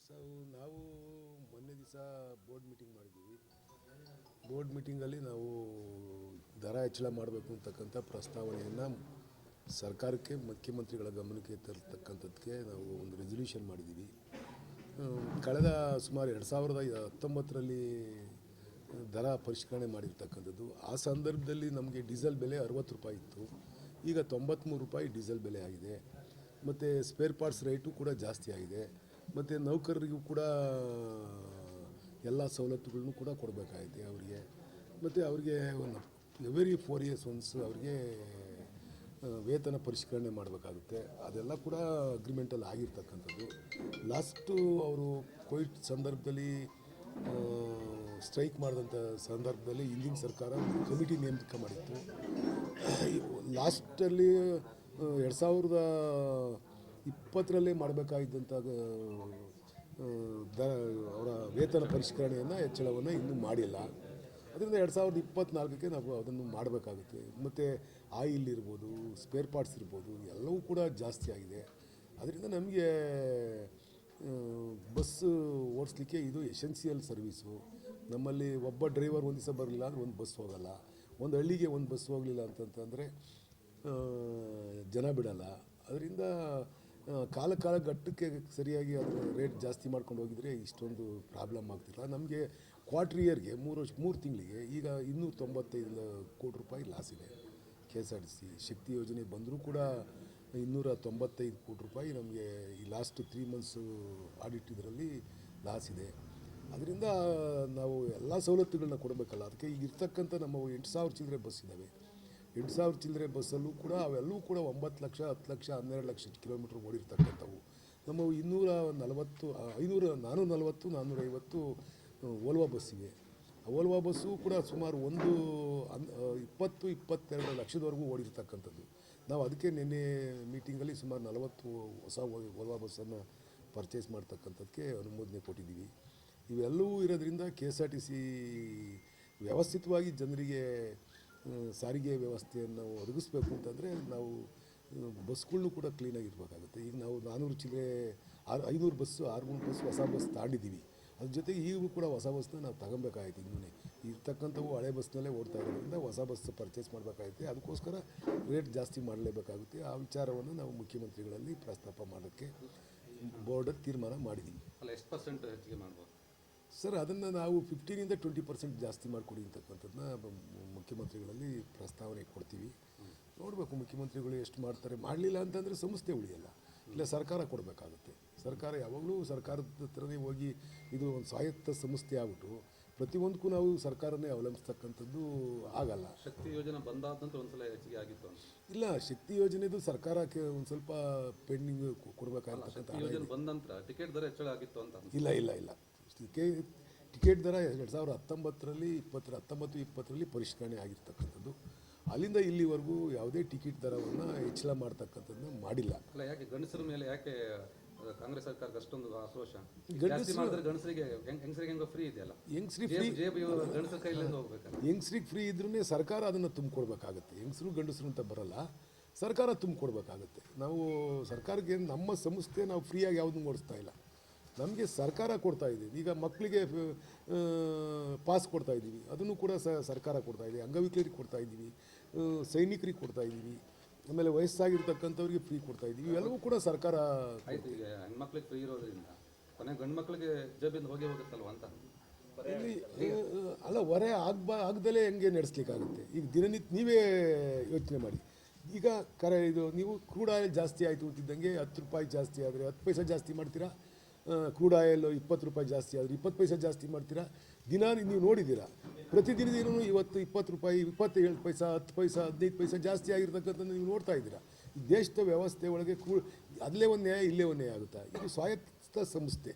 So ನಾವು ಮೊನ್ನೆ ದಿವಸ ಬೋರ್ಡ್ ಮೀಟಿಂಗ್ ಮಾಡಿದ್ದೀವಿ. ಬೋರ್ಡ್ ಮೀಟಿಂಗಲ್ಲಿ ನಾವು ದರ ಹೆಚ್ಚಳ ಮಾಡಬೇಕು ಅಂತಕ್ಕಂಥ ಪ್ರಸ್ತಾವನೆಯನ್ನು ಸರ್ಕಾರಕ್ಕೆ ಮುಖ್ಯಮಂತ್ರಿಗಳ ಗಮನಕ್ಕೆ ತರತಕ್ಕಂಥದ್ದಕ್ಕೆ ನಾವು ಒಂದು ರೆಸಲ್ಯೂಷನ್ ಮಾಡಿದ್ದೀವಿ. ಕಳೆದ ಸುಮಾರು 2019ರಲ್ಲಿ ದರ ಪರಿಷ್ಕರಣೆ ಮಾಡಿರ್ತಕ್ಕಂಥದ್ದು. ಆ ಸಂದರ್ಭದಲ್ಲಿ ನಮಗೆ ಡೀಸೆಲ್ ಬೆಲೆ 60 ರೂಪಾಯಿ ಇತ್ತು, ಈಗ 93 ರೂಪಾಯಿ ಡೀಸೆಲ್ ಬೆಲೆ ಆಗಿದೆ. ಮತ್ತು ಸ್ಪೇರ್ ಪಾರ್ಟ್ಸ್ ರೇಟು ಕೂಡ ಜಾಸ್ತಿ ಆಗಿದೆ. ಮತ್ತು ನೌಕರರಿಗೂ ಕೂಡ ಎಲ್ಲ ಸವಲತ್ತುಗಳನ್ನು ಕೂಡ ಕೊಡಬೇಕಾಗಿದೆ ಅವರಿಗೆ. ಮತ್ತು ಅವರಿಗೆ ಒಂದು ಎವ್ರಿ 4 ಇಯರ್ಸ್ ಒನ್ಸ್ ಅವರಿಗೆ ವೇತನ ಪರಿಷ್ಕರಣೆ ಮಾಡಬೇಕಾಗುತ್ತೆ. ಅದೆಲ್ಲ ಕೂಡ ಅಗ್ರಿಮೆಂಟಲ್ಲಿ ಆಗಿರ್ತಕ್ಕಂಥದ್ದು. ಲಾಸ್ಟು ಅವರು ಕೋವಿಡ್ ಸಂದರ್ಭದಲ್ಲಿ ಸ್ಟ್ರೈಕ್ ಮಾಡಿದಂಥ ಸಂದರ್ಭದಲ್ಲಿ ಹಿಂದಿನ ಸರ್ಕಾರ ಕಮಿಟಿ ನೇಮಕ ಮಾಡಿತ್ತು. ಲಾಸ್ಟಲ್ಲಿ 2020ರಲ್ಲೇ ಮಾಡಬೇಕಾಗಿದ್ದಂಥ ಅವರ ವೇತನ ಪರಿಷ್ಕರಣೆಯನ್ನು ಹೆಚ್ಚಳವನ್ನು ಇನ್ನೂ ಮಾಡಿಲ್ಲ. ಅದರಿಂದ 2024ಕ್ಕೆ ನಾವು ಅದನ್ನು ಮಾಡಬೇಕಾಗುತ್ತೆ. ಮತ್ತು ಆಯಿಲ್ ಇರ್ಬೋದು, ಸ್ಪೇರ್ ಪಾರ್ಟ್ಸ್ ಇರ್ಬೋದು, ಎಲ್ಲವೂ ಕೂಡ ಜಾಸ್ತಿ ಆಗಿದೆ. ಅದರಿಂದ ನಮಗೆ ಬಸ್ಸು ಓಡಿಸ್ಲಿಕ್ಕೆ ಇದು ಎಸೆನ್ಷಿಯಲ್ ಸರ್ವೀಸು. ನಮ್ಮಲ್ಲಿ ಒಬ್ಬ ಡ್ರೈವರ್ ಒಂದು ದಿವಸ ಬರಲಿಲ್ಲ ಅಂದರೆ ಒಂದು ಬಸ್ ಹೋಗಲ್ಲ. ಒಂದು ಹಳ್ಳಿಗೆ ಒಂದು ಬಸ್ ಹೋಗಲಿಲ್ಲ ಅಂತಂತಂದರೆ ಜನ ಬಿಡಲ್ಲ. ಅದರಿಂದ ಕಾಲ ಘಟ್ಟಕ್ಕೆ ಸರಿಯಾಗಿ ಅದರ ರೇಟ್ ಜಾಸ್ತಿ ಮಾಡ್ಕೊಂಡು ಹೋಗಿದರೆ ಇಷ್ಟೊಂದು ಪ್ರಾಬ್ಲಮ್ ಆಗ್ತಿಲ್ಲ. ನಮಗೆ ಕ್ವಾರ್ಟರ್ ಇಯರ್ಗೆ 3 ತಿಂಗಳಿಗೆ ಈಗ 295 ಕೋಟಿ ರೂಪಾಯಿ ಲಾಸ್ ಇದೆ. KSRTC ಶಕ್ತಿ ಯೋಜನೆ ಬಂದರೂ ಕೂಡ 295 ಕೋಟಿ ರೂಪಾಯಿ ನಮಗೆ ಈ ಲಾಸ್ಟ್ 3 ಮಂತ್ಸು ಆಡಿಟ್ ಇದರಲ್ಲಿ ಲಾಸ್ ಇದೆ. ಅದರಿಂದ ನಾವು ಎಲ್ಲ ಸವಲತ್ತುಗಳನ್ನ ಕೊಡಬೇಕಲ್ಲ. ಅದಕ್ಕೆ ಈಗ ಇರ್ತಕ್ಕಂಥ ನಮ್ಮ 8,000 ಚಿಲ್ಲರೆ ಬಸ್ ಇದ್ದಾವೆ. 8,000 ಚಿಲ್ಲರೆ ಬಸ್ಸಲ್ಲೂ ಕೂಡ ಅವೆಲ್ಲವೂ ಕೂಡ 9 ಲಕ್ಷ, 10 ಲಕ್ಷ, 12 ಲಕ್ಷ ಕಿಲೋಮೀಟ್ರ್ ಓಡಿರ್ತಕ್ಕಂಥವು. ನಮ್ಮ 440, 450 ಓಲ್ವಾ ಬಸ್ ಇವೆ. ಆ ಓಲ್ವಾ ಬಸ್ಸು ಕೂಡ ಸುಮಾರು 20-22 ಲಕ್ಷದವರೆಗೂ ಓಡಿರ್ತಕ್ಕಂಥದ್ದು. ನಾವು ಅದಕ್ಕೆ ನಿನ್ನೆ ಮೀಟಿಂಗಲ್ಲಿ ಸುಮಾರು 40 ಹೊಸ ಓಲ್ವಾ ಬಸ್ಸನ್ನು ಪರ್ಚೇಸ್ ಮಾಡ್ತಕ್ಕಂಥದ್ದಕ್ಕೆ ಅನುಮೋದನೆ ಕೊಟ್ಟಿದ್ದೀವಿ. ಇವೆಲ್ಲವೂ ಇರೋದ್ರಿಂದ KSRTC ವ್ಯವಸ್ಥಿತವಾಗಿ ಜನರಿಗೆ ಸಾರಿಗೆ ವ್ಯವಸ್ಥೆಯನ್ನು ಒದಗಿಸ್ಬೇಕು ಅಂತಂದರೆ ನಾವು ಬಸ್ಗಳ್ನೂ ಕೂಡ ಕ್ಲೀನಾಗಿರ್ಬೇಕಾಗುತ್ತೆ. ಈಗ ನಾವು 400 ಚಿಲ್ಲರೆ 500 ಬಸ್ಸು, 600 ಬಸ್ ಹೊಸ ಬಸ್ ತಾಂಡಿದ್ದೀವಿ. ಅದ್ರ ಜೊತೆಗೆ ಈಗಲೂ ಕೂಡ ಹೊಸ ಬಸ್ನ ನಾವು ತಗೊಬೇಕಾಯ್ತು. ಇನ್ನೂ ಇರ್ತಕ್ಕಂಥವು ಹಳೆ ಬಸ್ನಲ್ಲೇ ಓಡ್ತಾ ಇರೋದ್ರಿಂದ ಹೊಸ ಬಸ್ ಪರ್ಚೇಸ್ ಮಾಡಬೇಕಾಗುತ್ತೆ. ಅದಕ್ಕೋಸ್ಕರ ರೇಟ್ ಜಾಸ್ತಿ ಮಾಡಲೇಬೇಕಾಗುತ್ತೆ. ಆ ವಿಚಾರವನ್ನು ನಾವು ಮುಖ್ಯಮಂತ್ರಿಗಳಲ್ಲಿ ಪ್ರಸ್ತಾಪ ಮಾಡೋಕ್ಕೆ ಬೋರ್ಡಲ್ಲಿ ತೀರ್ಮಾನ ಮಾಡಿದ್ದೀವಿ. ಅಲ್ಲ, ಎಷ್ಟು ಪರ್ಸೆಂಟ್ ಹೆಚ್ಚಿಗೆ ಮಾಡ್ಬೋದು ಸರ್? ಅದನ್ನು ನಾವು 15ಇಂದ 20% ಜಾಸ್ತಿ ಮಾಡಿಕೊಡಿ ಅಂತಕ್ಕಂಥದ್ದನ್ನ ಮುಖ್ಯಮಂತ್ರಿಗಳಲ್ಲಿ ಪ್ರಸ್ತಾವನೆ ಕೊಡ್ತೀವಿ. ನೋಡಬೇಕು ಮುಖ್ಯಮಂತ್ರಿಗಳು ಎಷ್ಟು ಮಾಡ್ತಾರೆ. ಮಾಡಲಿಲ್ಲ ಅಂತಂದರೆ ಸಂಸ್ಥೆ ಉಳಿಯಲ್ಲ, ಇಲ್ಲ ಸರ್ಕಾರ ಕೊಡಬೇಕಾಗುತ್ತೆ. ಸರ್ಕಾರ ಯಾವಾಗಲೂ ಸರ್ಕಾರದ ಹತ್ರನೇ ಹೋಗಿ ಇದು ಒಂದು ಸ್ವಾಯತ್ತ ಸಂಸ್ಥೆ ಆಗ್ಬಿಟ್ಟು ಪ್ರತಿಯೊಂದಕ್ಕೂ ನಾವು ಸರ್ಕಾರನೇ ಅವಲಂಬಿಸ್ತಕ್ಕಂಥದ್ದು ಆಗಲ್ಲ. ಶಕ್ತಿ ಯೋಜನೆ ಬಂದಾದಂತ ಒಂದ್ಸಲ ಹೆಚ್ಚಿಗೆ ಆಗಿತ್ತು ಅಂತ ಇಲ್ಲ, ಶಕ್ತಿ ಯೋಜನೆದು ಸರ್ಕಾರಕ್ಕೆ ಒಂದು ಸ್ವಲ್ಪ ಪೆಂಡಿಂಗ್ ಕೊಡಬೇಕಾಗಿರ್ತಕ್ಕಂಥ ಯೋಜನೆ ಬಂದ ನಂತರ ಟಿಕೆಟ್ ದರ ಹೆಚ್ಚಳ ಆಗಿತ್ತು ಅಂತ ಇಲ್ಲ. ಟಿಕೆಟ್ ದರ 2019ರಲ್ಲಿ 19-20ರಲ್ಲಿ ಪರಿಷ್ಕರಣೆ ಆಗಿರ್ತಕ್ಕಂಥದ್ದು. ಅಲ್ಲಿಂದ ಇಲ್ಲಿವರೆಗೂ ಯಾವುದೇ ಟಿಕೆಟ್ ದರವನ್ನು ಹೆಚ್ಚಳ ಮಾಡ್ತಕ್ಕಂಥದ್ದನ್ನ ಮಾಡಿಲ್ಲ. ಅಲ್ಲ, ಯಾಕೆ ಗಂಡಸರ ಮೇಲೆ ಯಾಕೆ ಕಾಂಗ್ರೆಸ್ ಸರ್ಕಾರಕ್ಕೆ ಅಷ್ಟೊಂದು ಆಕ್ರೋಶ? ಗಂಡಸರಿಗೆ ಹೆಂಗಸರಿಗೆ ಫ್ರೀ ಇದೆಯಲ್ಲ, ಗಂಡಸರ ಕೈಲಿಂದ ಹೋಗ್ಬೇಕು. ಹೆಂಗಸರಿಗೆ ಫ್ರೀ ಇದ್ರೂ ಸರ್ಕಾರ ಅದನ್ನು ತುಂಬಿಕೊಡ್ಬೇಕಾಗತ್ತೆ. ಹೆಂಗಸರು ಗಂಡಸರು ಅಂತ ಬರಲ್ಲ, ಸರ್ಕಾರ ತುಂಬಿಕೊಡ್ಬೇಕಾಗತ್ತೆ. ನಾವು ಸರ್ಕಾರಕ್ಕೆ ನಮ್ಮ ಸಂಸ್ಥೆ ನಾವು ಫ್ರೀಯಾಗಿ ಯಾವುದನ್ನು ಓಡಿಸ್ತಾ ಇಲ್ಲ. ನಮಗೆ ಸರ್ಕಾರ ಕೊಡ್ತಾ ಇದ್ದೀವಿ. ಈಗ ಮಕ್ಕಳಿಗೆ ಪಾಸ್ ಕೊಡ್ತಾ ಇದ್ದೀವಿ, ಅದನ್ನು ಕೂಡ ಸರ್ಕಾರ ಕೊಡ್ತಾ ಇದೆ. ಅಂಗವಿಕಲರಿಗೆ ಕೊಡ್ತಾ ಇದ್ದೀವಿ, ಸೈನಿಕರಿಗೆ ಕೊಡ್ತಾ ಇದ್ದೀವಿ, ಆಮೇಲೆ ವಯಸ್ಸಾಗಿರ್ತಕ್ಕಂಥವ್ರಿಗೆ ಫ್ರೀ ಕೊಡ್ತಾ ಇದ್ದೀವಿ. ಇವೆಲ್ಲವೂ ಕೂಡ ಸರ್ಕಾರ ಆಯ್ತು. ಈಗ ಹೆಣ್ಮಕ್ಳಿಗೆ ಫ್ರೀ ಇರೋದ್ರಿಂದ ಕೊನೆ ಗಂಡು ಮಕ್ಕಳಿಗೆ ಜೇಬಿಂದ ಹೋಗುತ್ತಲ್ವ ಅಂತ ಇಲ್ಲಿ ಅಲ್ಲ, ಹೊರೆ ಆಗದಲ್ಲೇ ಹೆಂಗೆ ನಡೆಸ್ಲಿಕ್ಕಾಗುತ್ತೆ? ಈಗ ದಿನನಿತ್ಯ ನೀವೇ ಯೋಚನೆ ಮಾಡಿ. ಈಗ ಇದು ನೀವು ಕ್ರೂಡ್ ಆಯಿಲ್ ಜಾಸ್ತಿ ಆಯಿತು ಅಂತಿದ್ದಂಗೆ 10 ರೂಪಾಯಿ ಜಾಸ್ತಿ ಆದರೆ 10 ಪೈಸೆ ಜಾಸ್ತಿ ಮಾಡ್ತೀರಾ. ಕ್ರೂಡ್ ಆಯಿಲ್ 20 ರೂಪಾಯಿ ಜಾಸ್ತಿ ಆದರೆ 20 ಪೈಸೆ ಜಾಸ್ತಿ ಮಾಡ್ತೀರಾ. ದಿನ ನೀವು ನೋಡಿದ್ದೀರಾ, ಪ್ರತಿದಿನದೇನೂ ಇವತ್ತು 20 ರೂಪಾಯಿ, 27 ಪೈಸೆ, 10 ಪೈಸೆ, 15 ಪೈಸೆ ಜಾಸ್ತಿ ಆಗಿರ್ತಕ್ಕಂಥದ್ದು ನೀವು ನೋಡ್ತಾ ಇದ್ದೀರಾ. ಈ ದೇಶದ ವ್ಯವಸ್ಥೆ ಒಳಗೆ ಅಲ್ಲೇ ಒಂದು ನ್ಯಾಯ, ಇಲ್ಲೇ ಒಂದು ನ್ಯಾಯ ಆಗುತ್ತಾ? ಇದು ಸ್ವಾಯತ್ತ ಸಂಸ್ಥೆ.